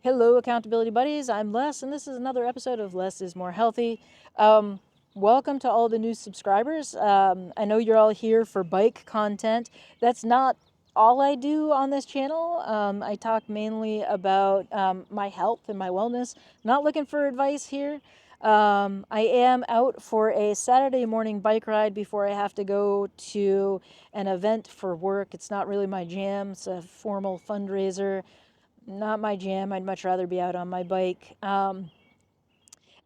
Hello, accountability buddies. I'm Les, and this is another episode of Less is More Healthy. Welcome to all the new subscribers. I know you're all here for bike content. That's not all I do on this channel. I talk mainly about my health and my wellness. Not looking for advice here. I am out for a Saturday morning bike ride before I have to go to an event for work. It's not really my jam. It's a formal fundraiser. Not my jam. I'd much rather be out on my bike.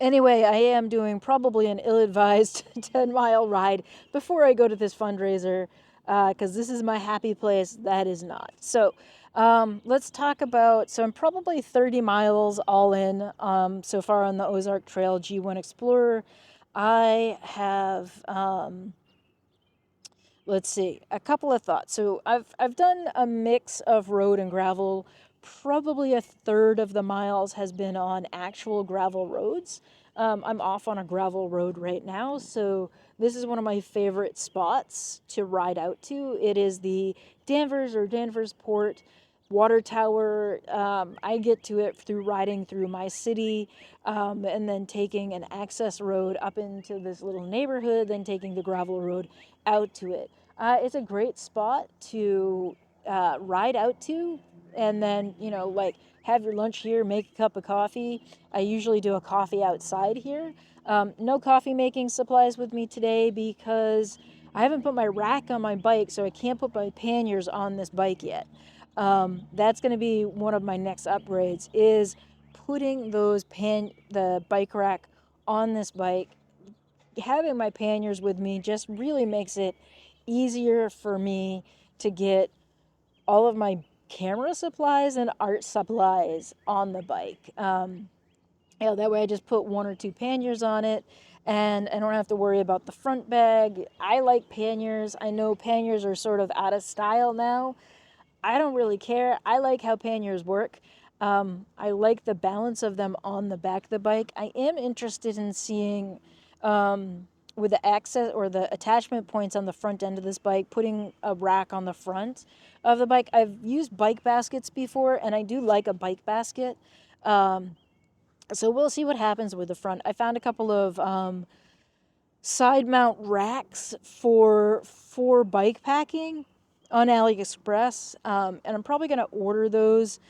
Anyway, I am doing probably an ill-advised 10-mile ride before I go to this fundraiser because this is my happy place. That is not. So let's talk about, so I'm probably 30 miles all in so far on the Ozark Trail G.1 Explorer. I have, let's see, a couple of thoughts. So I've done a mix of road and gravel. Probably a third of the miles has been on actual gravel roads. I'm off on a gravel road right now, so this is one of my favorite spots to ride out to. It is the Danvers or Danversport water tower. I get to it through riding through my city and then taking an access road up into this little neighborhood, then taking the gravel road out to it. It's a great spot to ride out to and then, like have your lunch here, make a cup of coffee. I usually do a coffee outside here. No coffee making supplies with me today because I haven't put my rack on my bike, so I can't put my panniers on this bike yet. That's going to be one of my next upgrades is putting the bike rack on this bike. Having my panniers with me just really makes it easier for me to get all of my camera supplies and art supplies on the bike. That way I just put one or two panniers on it and I don't have to worry about the front bag. I like panniers. I know panniers are sort of out of style now. I don't really care. I like how panniers work. I like the balance of them on the back of the bike. I am interested in seeing with the access or the attachment points on the front end of this bike, putting a rack on the front of the bike. I've used bike baskets before, and I do like a bike basket. So we'll see what happens with the front. I found a couple of side mount racks for bike packing on AliExpress, and I'm probably going to order those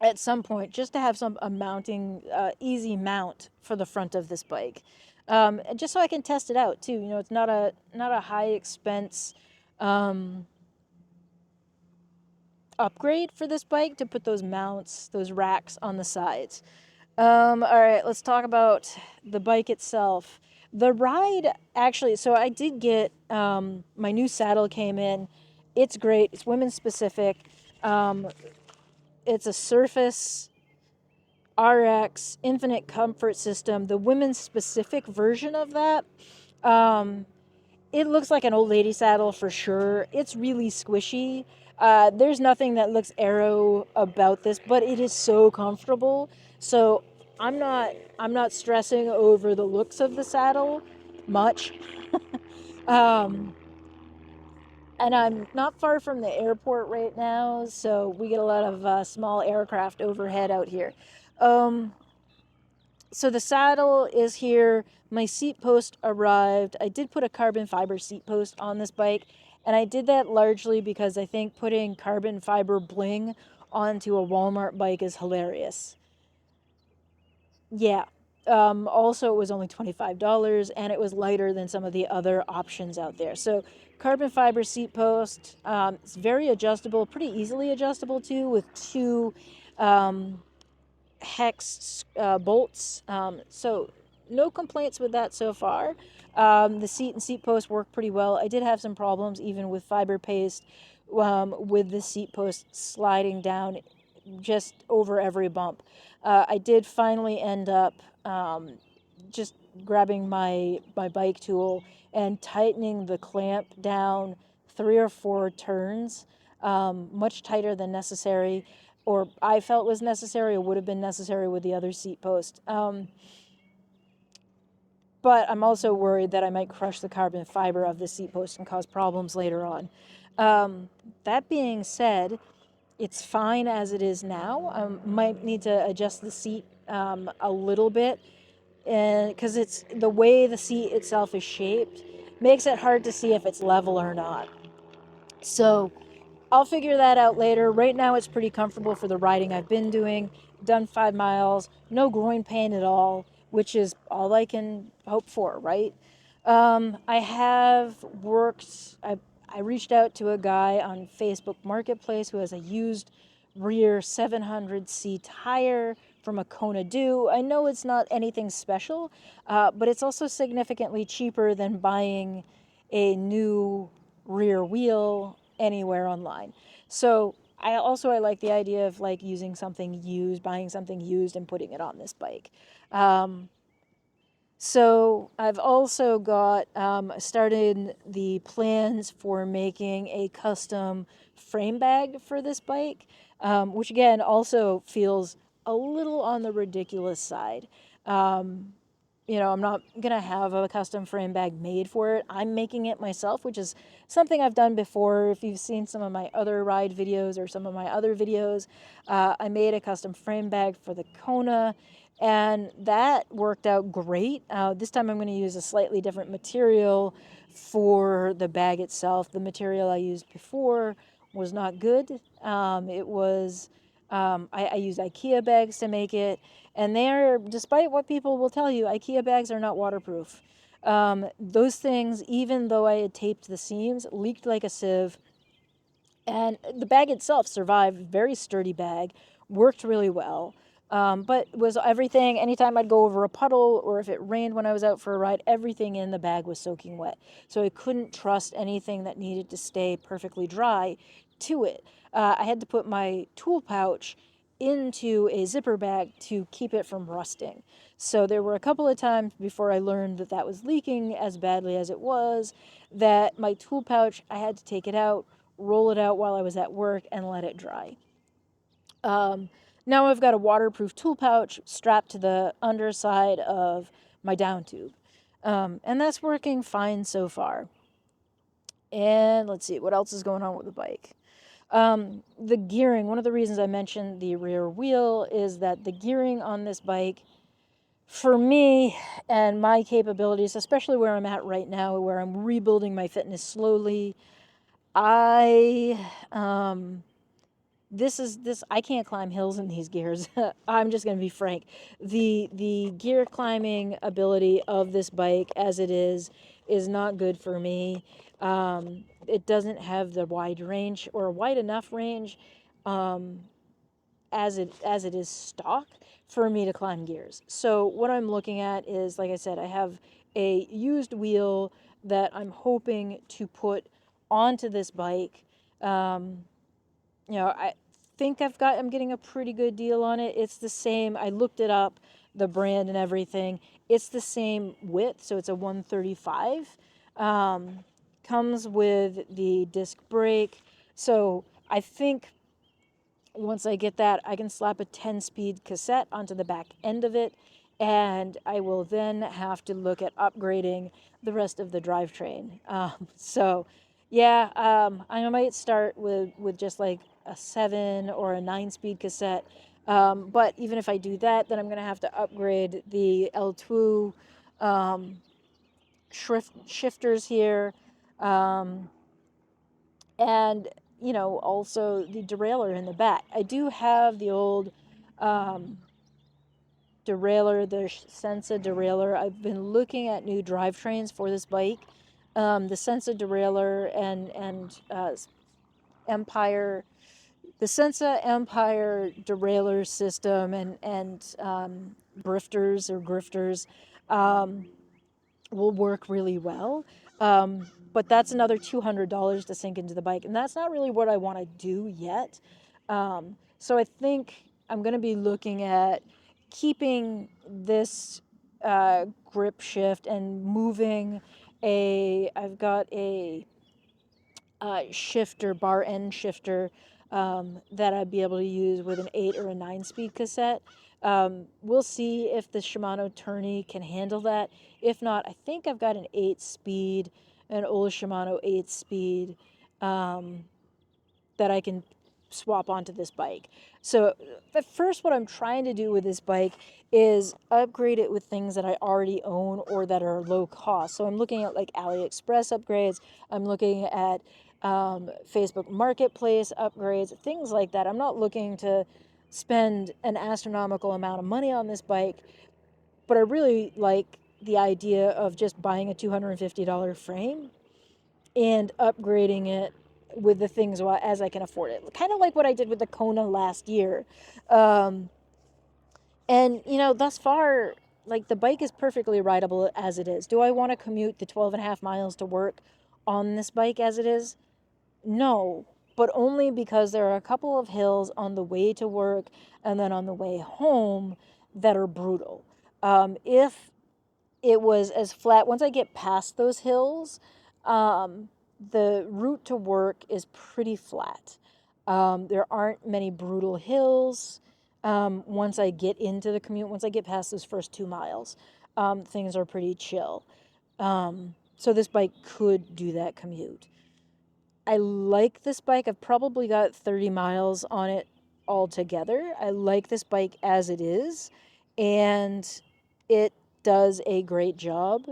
at some point just to have a mounting, easy mount for the front of this bike, and just so I can test it out too. It's not a high expense upgrade for this bike to put those mounts, those racks on the sides. All right, let's talk about the bike itself. The ride, actually, so I did get, my new saddle came in. It's great. It's women's specific. It's a Surface RX Infinite Comfort System. The women's specific version of that, it looks like an old lady saddle for sure. It's really squishy. There's nothing that looks aero about this, but it is so comfortable. So I'm not stressing over the looks of the saddle much. And I'm not far from the airport right now, so we get a lot of small aircraft overhead out here. So the saddle is here. My seat post arrived. I did put a carbon fiber seat post on this bike, and I did that largely because I think putting carbon fiber bling onto a Walmart bike is hilarious. Yeah. Also, it was only $25, and it was lighter than some of the other options out there. So carbon fiber seat post. It's very adjustable, pretty easily adjustable too, with two hex bolts. So no complaints with that so far. The seat and seat post work pretty well. I did have some problems even with fiber paste with the seat post sliding down just over every bump. I did finally end up just grabbing my bike tool and tightening the clamp down 3 or 4 turns, much tighter than necessary, or I felt was necessary, or would have been necessary with the other seat post. But I'm also worried that I might crush the carbon fiber of the seat post and cause problems later on. That being said, it's fine as it is now. Might need to adjust the seat a little bit, and because it's the way the seat itself is shaped makes it hard to see if it's level or not. So I'll figure that out later. Right now, it's pretty comfortable for the riding I've been doing. Done 5 miles, no groin pain at all, which is all I can hope for, right? I have worked, I reached out to a guy on Facebook Marketplace who has a used rear 700C tire from a Kona Do. I know it's not anything special, but it's also significantly cheaper than buying a new rear wheel anywhere online. So I like the idea of like using something used, buying something used and putting it on this bike. So I've also got started the plans for making a custom frame bag for this bike, which again also feels a little on the ridiculous side. I'm not gonna have a custom frame bag made for it. I'm making it myself, which is something I've done before. If you've seen some of my other ride videos or some of my other videos, I made a custom frame bag for the Kona, and that worked out great. This time I'm gonna use a slightly different material for the bag itself. The material I used before was not good. I used IKEA bags to make it, and they're, despite what people will tell you, IKEA bags are not waterproof. Those things, even though I had taped the seams, leaked like a sieve. And the bag itself survived, very sturdy bag, worked really well. But was everything, anytime I'd go over a puddle or if it rained when I was out for a ride, everything in the bag was soaking wet. So I couldn't trust anything that needed to stay perfectly dry to it. I had to put my tool pouch into a zipper bag to keep it from rusting. So there were a couple of times before I learned that that was leaking as badly as it was, that my tool pouch, I had to take it out, roll it out while I was at work, and let it dry. Now I've got a waterproof tool pouch strapped to the underside of my down tube. And that's working fine so far. And let's see, what else is going on with the bike? The gearing, one of the reasons I mentioned the rear wheel is that the gearing on this bike, for me and my capabilities, especially where I'm at right now, where I'm rebuilding my fitness slowly, I I can't climb hills in these gears. I'm just going to be frank. The gear climbing ability of this bike as it is not good for me. It doesn't have the wide range or wide enough range as it is stock for me to climb gears. So what I'm looking at is, like I said, I have a used wheel that I'm hoping to put onto this bike. I think I'm getting a pretty good deal on it. It's the same, I looked it up, the brand and everything. It's the same width, so it's a 135. Comes with the disc brake. So I think once I get that, I can slap a 10-speed cassette onto the back end of it, and I will then have to look at upgrading the rest of the drivetrain. I might start with just like a 7 or a 9-speed cassette. But even if I do that, then I'm going to have to upgrade the L2 shifters here. And also the derailleur in the back. I do have the old derailleur, the Sensa derailleur. I've been looking at new drivetrains for this bike. The Sensa derailleur and Empire, the Sensa Empire derailleur system and grifters will work really well. But that's another $200 to sink into the bike, and that's not really what I want to do yet. So I think I'm going to be looking at keeping this grip shift and moving I've got a shifter, bar end shifter, that I'd be able to use with an 8 or a 9-speed cassette. We'll see if the Shimano tourney can handle that. If not, I think I've got an 8-speed, an old Shimano 8-speed, that I can swap onto this bike. So at first, what I'm trying to do with this bike is upgrade it with things that I already own or that are low cost. So I'm looking at like AliExpress upgrades. I'm looking at Facebook Marketplace upgrades, things like that. I'm not looking to spend an astronomical amount of money on this bike, but I really like the idea of just buying a $250 frame and upgrading it with the things as I can afford it. Kind of like what I did with the Kona last year. Um, and, thus far, like the bike is perfectly rideable as it is. Do I want to commute the 12 and a half miles to work on this bike as it is? No, but only because there are a couple of hills on the way to work and then on the way home that are brutal. If it was as flat, once I get past those hills, the route to work is pretty flat. There aren't many brutal hills. Once I get into the commute, once I get past those first 2 miles, things are pretty chill. So this bike could do that commute. I like this bike. I've probably got 30 miles on it altogether. I like this bike as it is, and it does a great job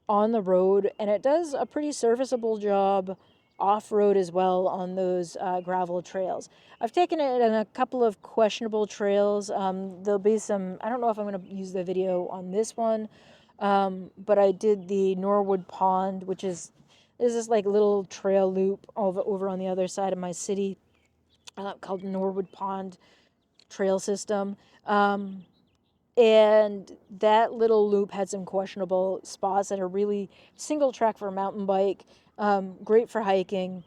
on the road, and it does a pretty serviceable job off road as well on those gravel trails. I've taken it on a couple of questionable trails. There'll be some, I don't know if I'm going to use the video on this one, but I did the Norwood Pond, which is this like little trail loop over on the other side of my city called Norwood Pond Trail System. And that little loop had some questionable spots that are really single track for a mountain bike, great for hiking,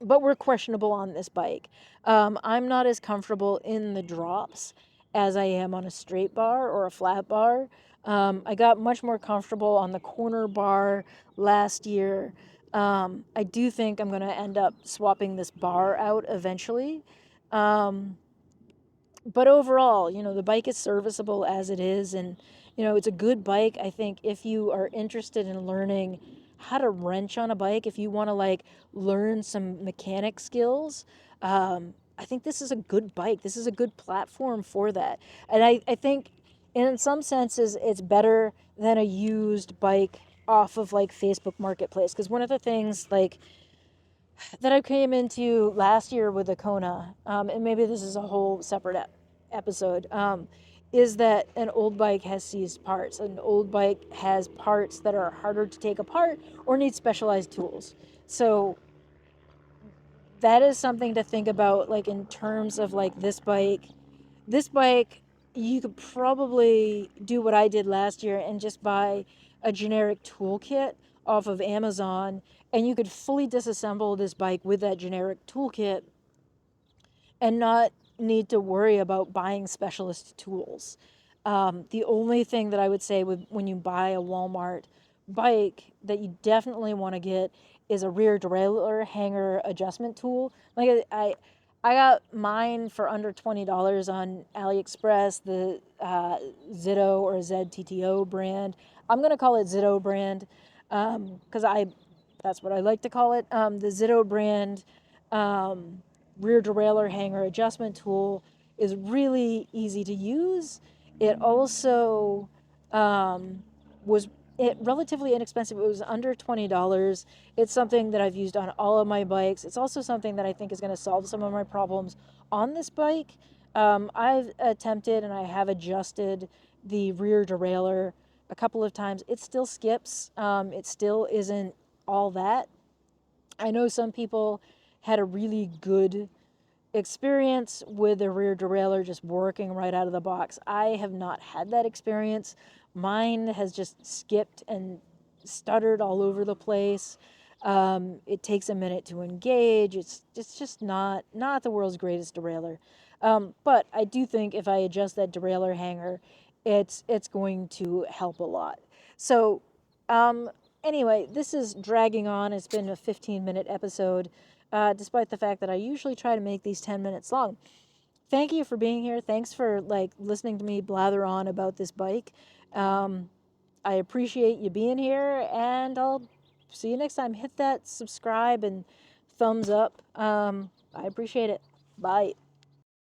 but were questionable on this bike. I'm not as comfortable in the drops as I am on a straight bar or a flat bar. I got much more comfortable on the corner bar last year. I do think I'm going to end up swapping this bar out eventually. But overall, the bike is serviceable as it is, and it's a good bike. I think if you are interested in learning how to wrench on a bike, if you want to like learn some mechanic skills, I think this is a good bike. This is a good platform for that. And I think in some senses it's better than a used bike off of like Facebook Marketplace, because one of the things like that I came into last year with the Kona, and maybe this is a whole separate episode, is that an old bike has seized parts. An old bike has parts that are harder to take apart or need specialized tools. So that is something to think about, like in terms of like this bike. This bike, you could probably do what I did last year and just buy a generic toolkit off of Amazon, and you could fully disassemble this bike with that generic toolkit and not need to worry about buying specialist tools. The only thing that I would say when you buy a Walmart bike that you definitely want to get is a rear derailleur hanger adjustment tool. Like I got mine for under $20 on AliExpress, the Zitto or ZTTO brand. I'm gonna call it Zitto brand because that's what I like to call it. The Zitto brand rear derailleur hanger adjustment tool is really easy to use. It also was relatively inexpensive. It was under $20. It's something that I've used on all of my bikes. It's also something that I think is going to solve some of my problems on this bike. I've attempted and I have adjusted the rear derailleur a couple of times. It still skips. It still isn't all that. I know some people had a really good experience with the rear derailleur just working right out of the box. I have not had that experience. Mine has just skipped and stuttered all over the place. It takes a minute to engage. It's just not the world's greatest derailleur. But I do think if I adjust that derailleur hanger, it's going to help a lot. So anyway, this is dragging on. It's been a 15-minute episode, despite the fact that I usually try to make these 10 minutes long. Thank you for being here. Thanks for like listening to me blather on about this bike. I appreciate you being here, and I'll see you next time. Hit that subscribe and thumbs up. I appreciate it. Bye.